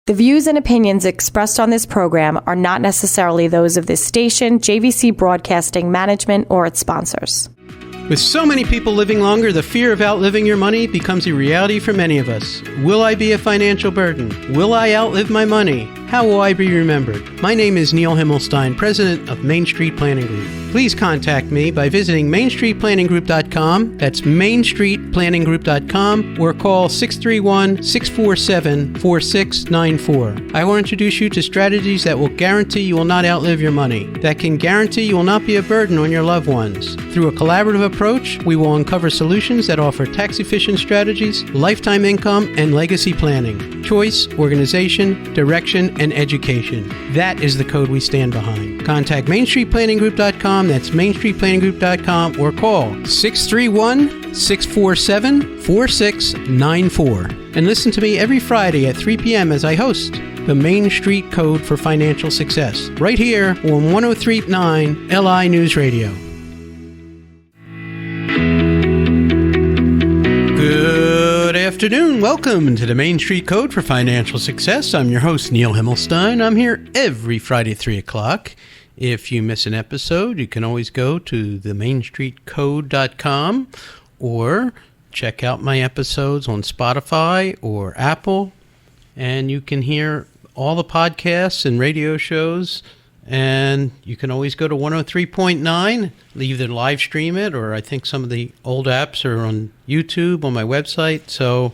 The views and opinions expressed on this program are not necessarily those of this station, JVC Broadcasting Management, or its sponsors. With so many people living longer, the fear of outliving your money becomes a reality for many of us. Will I be a financial burden? Will I outlive my money? How will I be remembered? My name is Neil Himmelstein, president of Main Street Planning Group. Please contact me by visiting mainstreetplanninggroup.com. That's mainstreetplanninggroup.com, or call 631-647-4694. I will introduce you to strategies that will guarantee you will not outlive your money, that can guarantee you will not be a burden on your loved ones. Through a collaborative approach, we will uncover solutions that offer tax-efficient strategies, lifetime income, and legacy planning, choice, organization, direction, and education. That is the code we stand behind. Contact mainstreetplanninggroup.com. That's mainstreetplanninggroup.com, or call 631-647-4694. And listen to me every Friday at 3 p.m. as I host the Main Street Code for Financial Success, right here on 103.9 LI News Radio. Good afternoon. Welcome to the Main Street Code for Financial Success. I'm your host, Neil Himmelstein. I'm here every Friday at 3 o'clock. If you miss an episode, you can always go to themainstreetcode.com or check out my episodes on Spotify or Apple, and you can hear all the podcasts and radio shows. And you can always go to 103.9, either live stream it, or I think some of the old apps are on YouTube on my website. So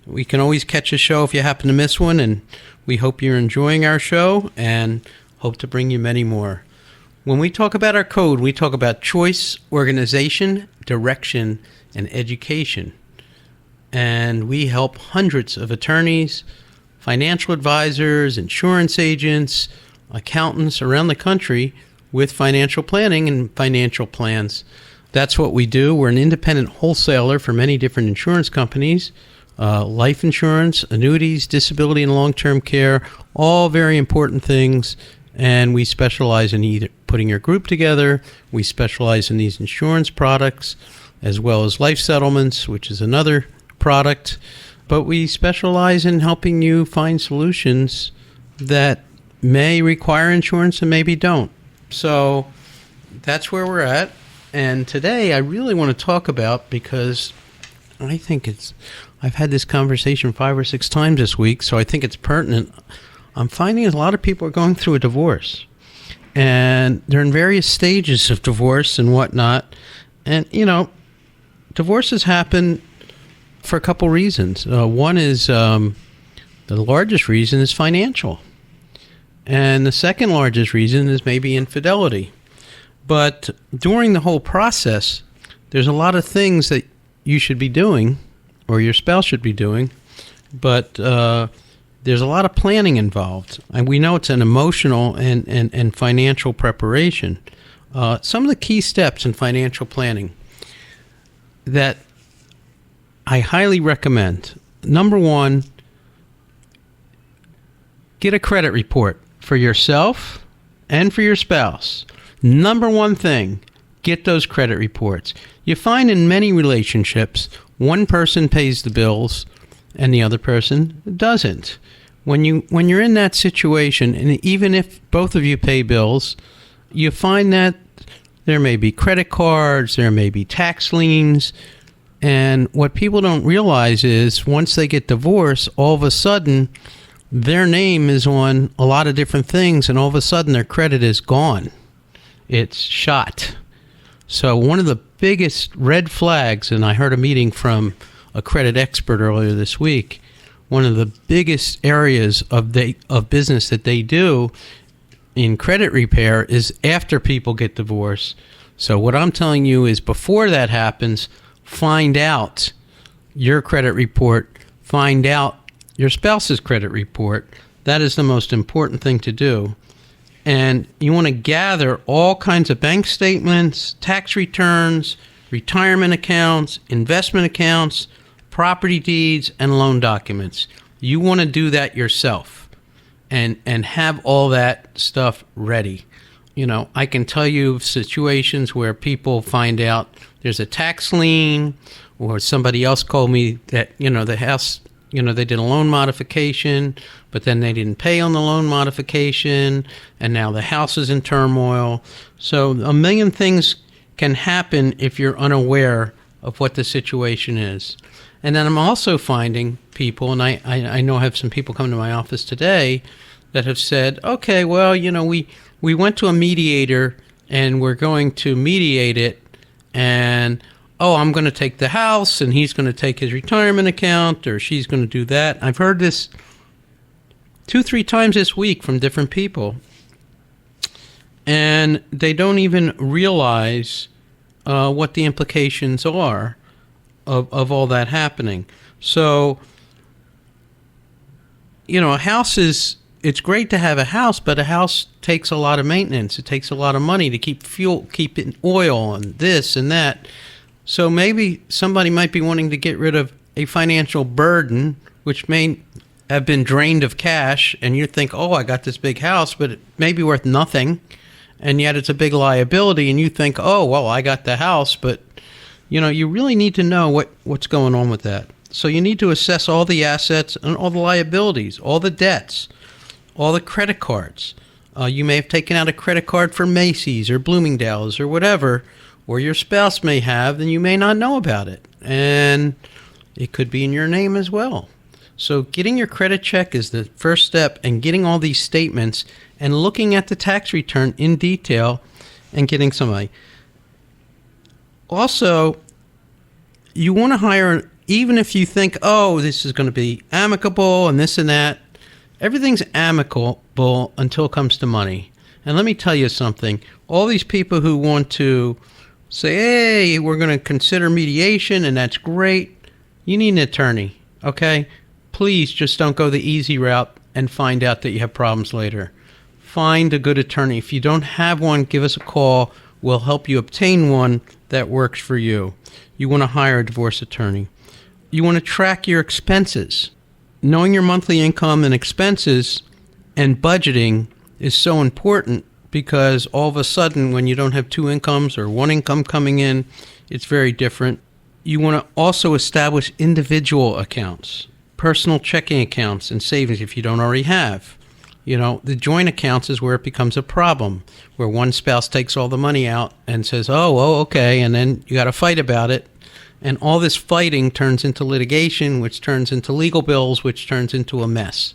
we can always catch a show if you happen to miss one. And we hope you're enjoying our show and hope to bring you many more. When we talk about our code, we talk about choice, organization, direction, and education. And we help hundreds of attorneys, financial advisors, insurance agents, accountants around the country with financial planning and financial plans. That's what we do. We're an independent wholesaler for many different insurance companies, life insurance, annuities, disability and long-term care, all very important things. And we specialize in either putting your group together. We specialize in these insurance products, as well as life settlements, which is another product. But we specialize in helping you find solutions that may require insurance and maybe don't. So that's where we're at. And today I really want to talk about, because I think I've had this conversation 5 or 6 times this week, so I think it's pertinent. I'm finding a lot of people are going through a divorce, and they're in various stages of divorce and whatnot. And, divorces happen for a couple reasons. One is the largest reason is financial. And the second largest reason is maybe infidelity. But during the whole process, there's a lot of things that you should be doing, or your spouse should be doing, but there's a lot of planning involved. And we know it's an emotional and financial preparation. Some of the key steps in financial planning that I highly recommend. Number one, get a credit report for yourself and for your spouse. Number one thing, get those credit reports. You find in many relationships, one person pays the bills and the other person doesn't. When you're in that situation, and even if both of you pay bills, you find that there may be credit cards, there may be tax liens, and what people don't realize is once they get divorced, all of a sudden their name is on a lot of different things, and all of a sudden their credit is gone. It's shot. So one of the biggest red flags, and I heard a meeting from a credit expert earlier this week, one of the biggest areas of business that they do in credit repair is after people get divorced. So what I'm telling you is before that happens, find out your credit report, find out your spouse's credit report. That is the most important thing to do. And you want to gather all kinds of bank statements, tax returns, retirement accounts, investment accounts, property deeds, and loan documents. You want to do that yourself and have all that stuff ready. I can tell you of situations where people find out there's a tax lien, or somebody else called me that, the house They did a loan modification, but then they didn't pay on the loan modification, and now the house is in turmoil. So a million things can happen if you're unaware of what the situation is. And then I'm also finding people, and I know I have some people come to my office today that have said, okay, well, we went to a mediator and we're going to mediate it, and I'm going to take the house and he's going to take his retirement account, or she's going to do that. I've heard this 2-3 times this week from different people, and they don't even realize what the implications are of all that happening. So, a house it's great to have a house, but a house takes a lot of maintenance. It takes a lot of money to keep it oil and this and that. So maybe somebody might be wanting to get rid of a financial burden, which may have been drained of cash, and you think, I got this big house, but it may be worth nothing, and yet it's a big liability, and you think, I got the house, but you really need to know what's going on with that. So you need to assess all the assets and all the liabilities, all the debts, all the credit cards. You may have taken out a credit card for Macy's or Bloomingdale's or whatever, or your spouse may have, then you may not know about it. And it could be in your name as well. So getting your credit check is the first step, and getting all these statements and looking at the tax return in detail and getting somebody. Also, you want to hire, even if you think, this is going to be amicable and this and that, everything's amicable until it comes to money. And let me tell you something. All these people who want to say, hey, we're going to consider mediation, and that's great. You need an attorney, okay? Please just don't go the easy route and find out that you have problems later. Find a good attorney. If you don't have one, give us a call. We'll help you obtain one that works for you. You want to hire a divorce attorney. You want to track your expenses. Knowing your monthly income and expenses and budgeting is so important, because all of a sudden, when you don't have 2 incomes or 1 income coming in, it's very different. You want to also establish individual accounts, personal checking accounts and savings if you don't already have. The joint accounts is where it becomes a problem, where one spouse takes all the money out and says, okay, and then you got to fight about it. And all this fighting turns into litigation, which turns into legal bills, which turns into a mess.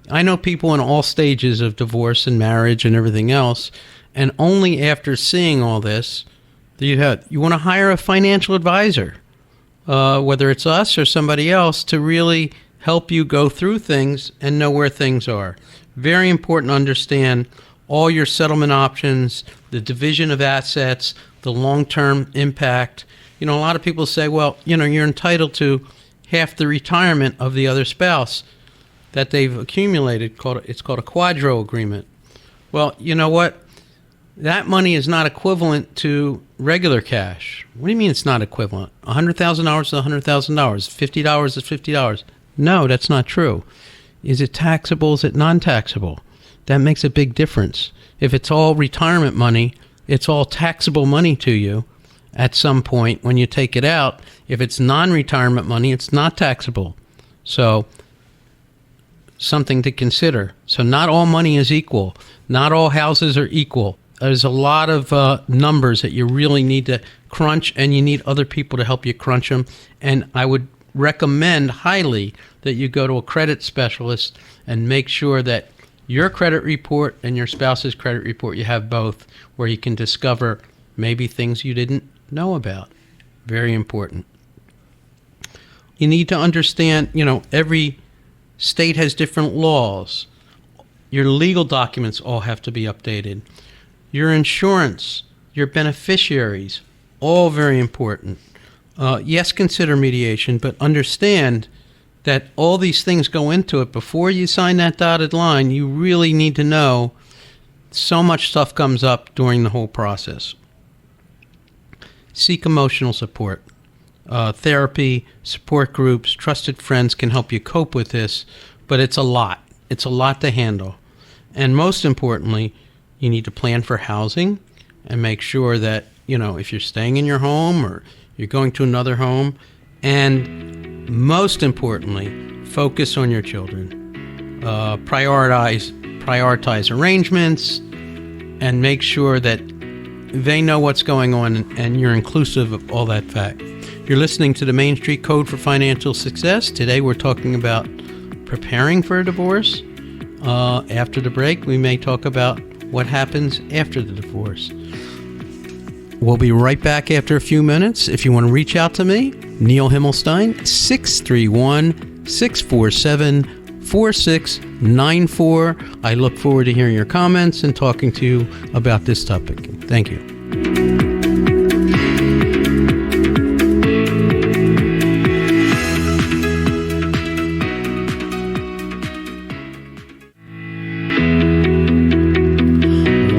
I know people in all stages of divorce and marriage and everything else, and only after seeing all this, you want to hire a financial advisor, whether it's us or somebody else, to really help you go through things and know where things are. Very important to understand all your settlement options, the division of assets, the long-term impact. A lot of people say, well, you're entitled to half the retirement of the other spouse that they've accumulated. It's called a quadro agreement. Well, you know what? That money is not equivalent to regular cash. What do you mean it's not equivalent? $100,000 is $100,000. $50 is $50. No, that's not true. Is it taxable? Is it non-taxable? That makes a big difference. If it's all retirement money, it's all taxable money to you at some point when you take it out. If it's non-retirement money, it's not taxable. So something to consider. So not all money is equal. Not all houses are equal. There's a lot of numbers that you really need to crunch, and you need other people to help you crunch them. And I would recommend highly that you go to a credit specialist and make sure that your credit report and your spouse's credit report, you have both, where you can discover maybe things you didn't know about. Very important. You need to understand, every state has different laws. Your legal documents all have to be updated. Your insurance, your beneficiaries, all very important. Yes, consider mediation, but understand that all these things go into it. Before you sign that dotted line, you really need to know so much stuff comes up during the whole process. Seek emotional support. Therapy, support groups, trusted friends can help you cope with this, but it's a lot. It's a lot to handle. And most importantly, you need to plan for housing and make sure that, if you're staying in your home or you're going to another home, And most importantly, focus on your children. Prioritize arrangements and make sure that they know what's going on and you're inclusive of all that fact. You're listening to the Main Street Code for Financial Success. Today we're talking about preparing for a divorce. After the break, we may talk about what happens after the divorce. We'll be right back after a few minutes. If you want to reach out to me, Neil Himmelstein, 631-647-4694. I look forward to hearing your comments and talking to you about this topic. Thank you.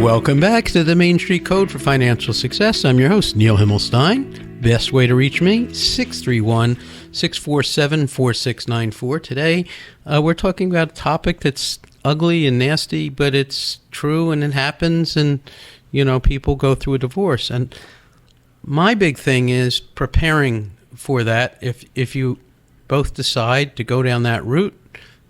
Welcome back to the Main Street Code for Financial Success. I'm your host, Neil Himmelstein. Best way to reach me, 631-647-4694. Today, we're talking about a topic that's ugly and nasty, but it's true and it happens, and, people go through a divorce. And my big thing is preparing for that. If you both decide to go down that route,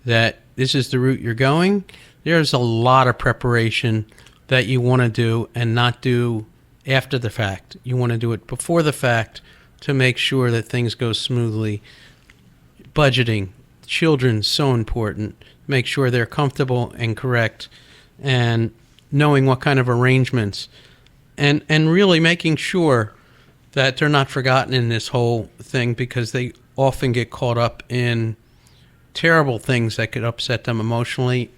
that this is the route you're going, there's a lot of preparation that you want to do and not do after the fact. You want to do it before the fact to make sure that things go smoothly. Budgeting, children, so important. Make sure they're comfortable and correct, and knowing what kind of arrangements, and really making sure that they're not forgotten in this whole thing, because they often get caught up in terrible things that could upset them emotionally.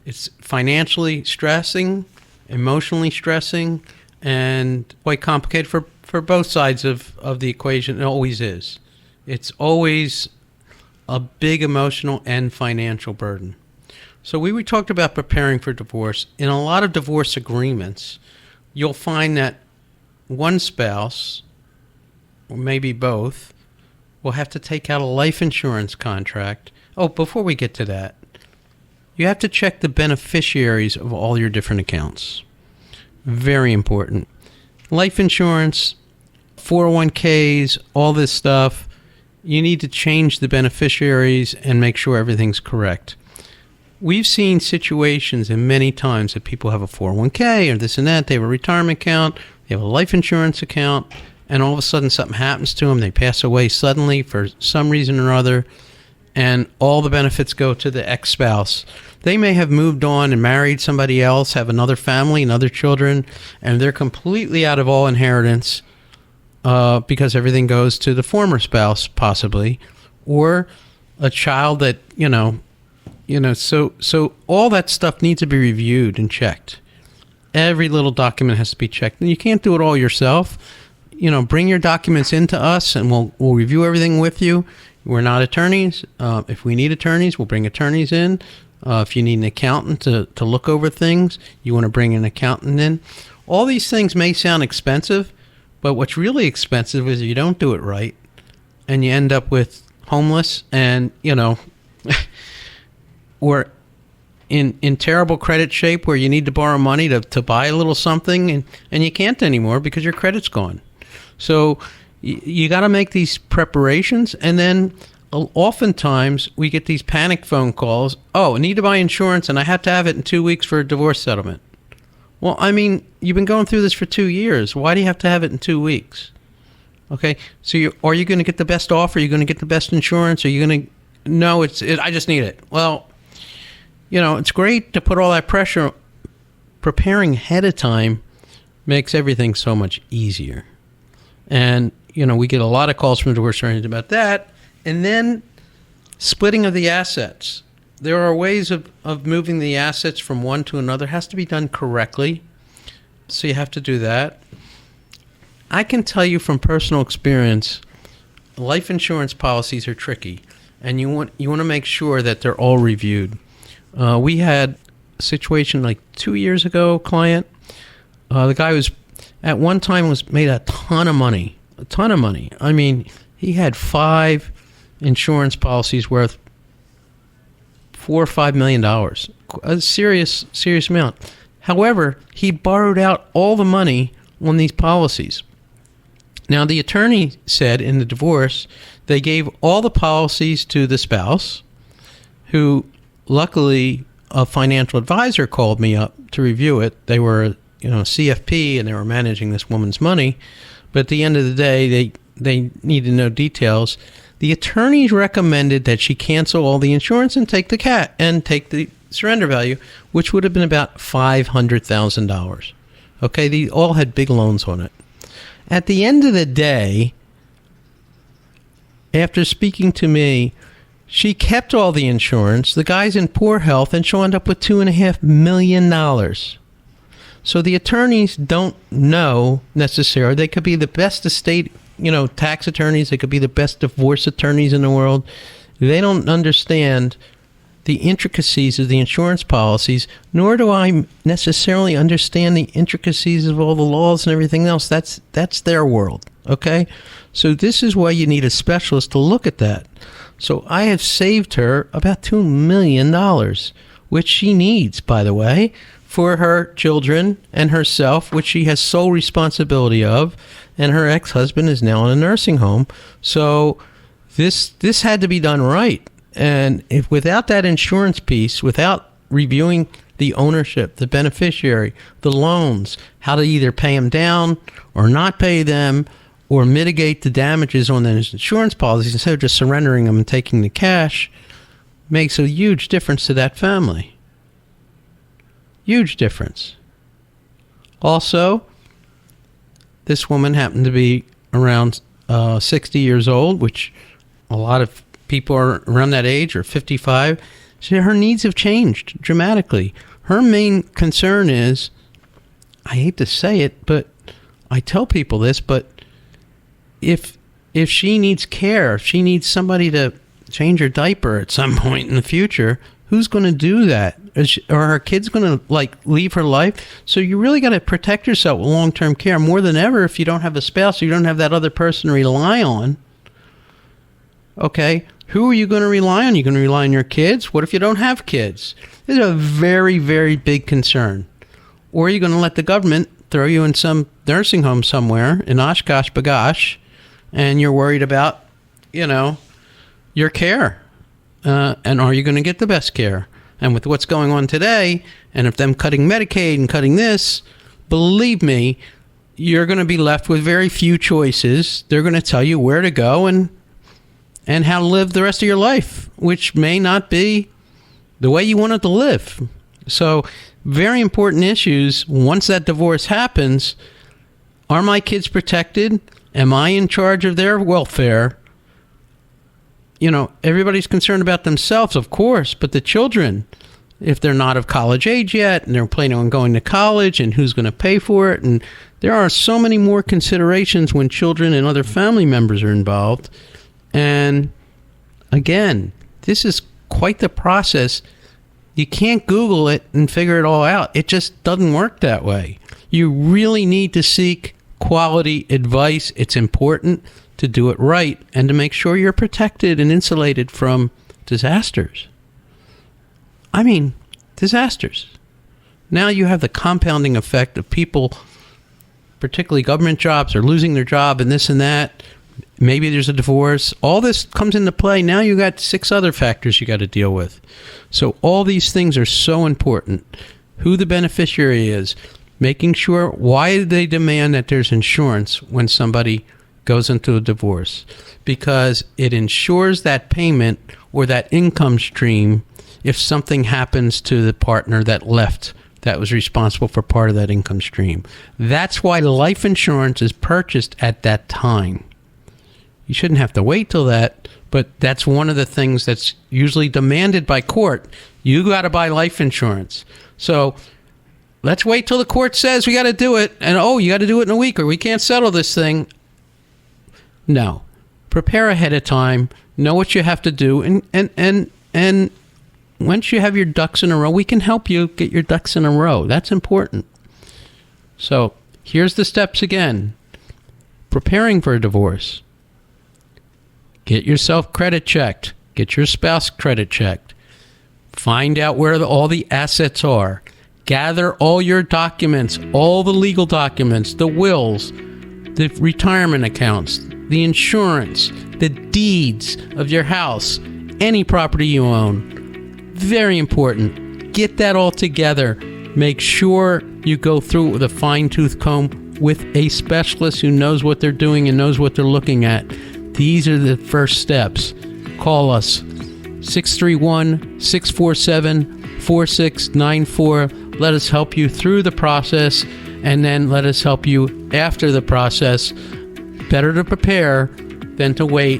It's financially stressing, emotionally stressing, and quite complicated for both sides of the equation. It always is. It's always a big emotional and financial burden. So we talked about preparing for divorce. In a lot of divorce agreements, you'll find that one spouse, or maybe both, will have to take out a life insurance contract. Oh, before we get to that, you have to check the beneficiaries of all your different accounts. Very important. Life insurance, 401ks, all this stuff, you need to change the beneficiaries and make sure everything's correct. We've seen situations and many times that people have a 401k or this and that, they have a retirement account, they have a life insurance account, and all of a sudden something happens to them, they pass away suddenly for some reason or other, and all the benefits go to the ex-spouse. They may have moved on and married somebody else, have another family and other children, and they're completely out of all inheritance because everything goes to the former spouse, possibly, or a child that, so all that stuff needs to be reviewed and checked. Every little document has to be checked. And you can't do it all yourself. Bring your documents into us and we'll review everything with you. We're not attorneys. If we need attorneys, we'll bring attorneys in. If you need an accountant to look over things, you want to bring an accountant in. All these things may sound expensive, but what's really expensive is you don't do it right, and you end up with homeless and, or in terrible credit shape where you need to borrow money to buy a little something, and you can't anymore because your credit's gone. So you got to make these preparations, and then oftentimes we get these panic phone calls. Oh, I need to buy insurance, and I have to have it in 2 weeks for a divorce settlement. Well, you've been going through this for 2 years. Why do you have to have it in 2 weeks? Okay, so are you going to get the best offer? Are you going to get the best insurance? Are you going to... No, I just need it. Well, it's great to put all that pressure. Preparing ahead of time makes everything so much easier. And, we get a lot of calls from divorce attorneys about that. And then splitting of the assets. There are ways of moving the assets from one to another. It has to be done correctly. So you have to do that. I can tell you from personal experience, life insurance policies are tricky. And you want to make sure that they're all reviewed. We had a situation like 2 years ago, client. The guy at one time made a ton of money. He had 5 insurance policies worth $4 or $5 million, a serious amount. However, he borrowed out all the money on these policies. Now, the attorney said in the divorce, they gave all the policies to the spouse, who luckily a financial advisor called me up to review it. They were, CFP, and they were managing this woman's money. But at the end of the day, they needed to know details. The attorneys recommended that she cancel all the insurance and take the surrender value, which would have been about $500,000. Okay, they all had big loans on it. At the end of the day, after speaking to me, she kept all the insurance. The guy's in poor health, and she'll end up with $2.5 million. So the attorneys don't know necessarily. They could be the best estate, tax attorneys. They could be the best divorce attorneys in the world. They don't understand the intricacies of the insurance policies, nor do I necessarily understand the intricacies of all the laws and everything else. That's their world, okay? So this is why you need a specialist to look at that. So I have saved her about $2 million, which she needs, by the way, for her children and herself, which she has sole responsibility of, and her ex-husband is now in a nursing home. So this had to be done right. And if without that insurance piece, without reviewing the ownership, the beneficiary, the loans, how to either pay them down or not pay them, or mitigate the damages on the insurance policies instead of just surrendering them and taking the cash, makes a huge difference to that family. Huge difference. Also, this woman happened to be around 60 years old, which a lot of people are around that age, or 55. So her needs have changed dramatically. Her main concern is, I hate to say it, but I tell people this, but if she needs care, if she needs somebody to change her diaper at some point in the future, who's going to do that? Are her kids going to leave her life? So you really got to protect yourself with long-term care more than ever. If you don't have a spouse, or you don't have that other person to rely on. Okay, who are you going to rely on? You're going to rely on your kids? What if you don't have kids? This is a very, very big concern. Or are you going to let the government throw you in some nursing home somewhere in Oshkosh Bagosh, and you're worried about, your care? And are you going to get the best care? And with what's going on today, and if them cutting Medicaid and cutting this, believe me, you're going to be left with very few choices. They're going to tell you where to go and how to live the rest of your life, which may not be the way you want it to live. So very important issues. Once that divorce happens, are my kids protected? Am I in charge of their welfare? Everybody's concerned about themselves, of course, but the children, if they're not of college age yet and they're planning on going to college, and who's going to pay for it? And there are so many more considerations when children and other family members are involved. And again, this is quite the process. You can't Google it and figure it all out. It just doesn't work that way. You really need to seek quality advice. It's important to do it right and to make sure you're protected and insulated from disasters. I mean, disasters. Now you have the compounding effect of people, particularly government jobs, are losing their job and this and that. Maybe there's a divorce. All this comes into play. Now you got 6 other factors you got to deal with. So all these things are so important. Who the beneficiary is, making sure why they demand that there's insurance when somebody goes into a divorce, because it ensures that payment or that income stream if something happens to the partner that left, that was responsible for part of that income stream. That's why life insurance is purchased at that time. You shouldn't have to wait till that, but that's one of the things that's usually demanded by court. You got to buy life insurance. So let's wait till the court says we got to do it, and you got to do it in a week, or we can't settle this thing. No. Prepare ahead of time. Know what you have to do, and once you have your ducks in a row, we can help you get your ducks in a row. That's important. So here's the steps again. Preparing for a divorce. Get yourself credit checked. Get your spouse credit checked. Find out where all the assets are. Gather all your documents, all the legal documents, the wills. the retirement accounts, the insurance, the deeds of your house, any property you own. Very important. Get that all together. Make sure you go through it with a fine-tooth comb with a specialist who knows what they're doing and knows what they're looking at. These are the first steps. Call us 631-647-4694. Let us help you through the process, and then let us help you after the process. Better to prepare than to wait.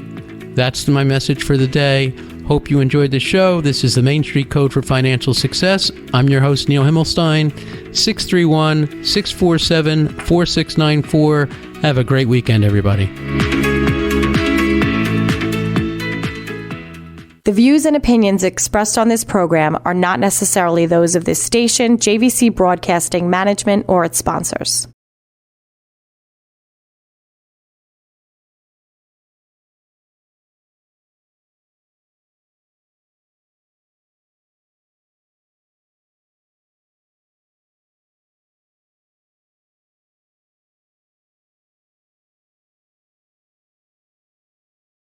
That's my message for the day. Hope you enjoyed the show. This is the Main Street Code for Financial Success. I'm your host, Neil Himmelstein. 631-647-4694. Have a great weekend, everybody. The views and opinions expressed on this program are not necessarily those of this station, JVC Broadcasting Management, or its sponsors.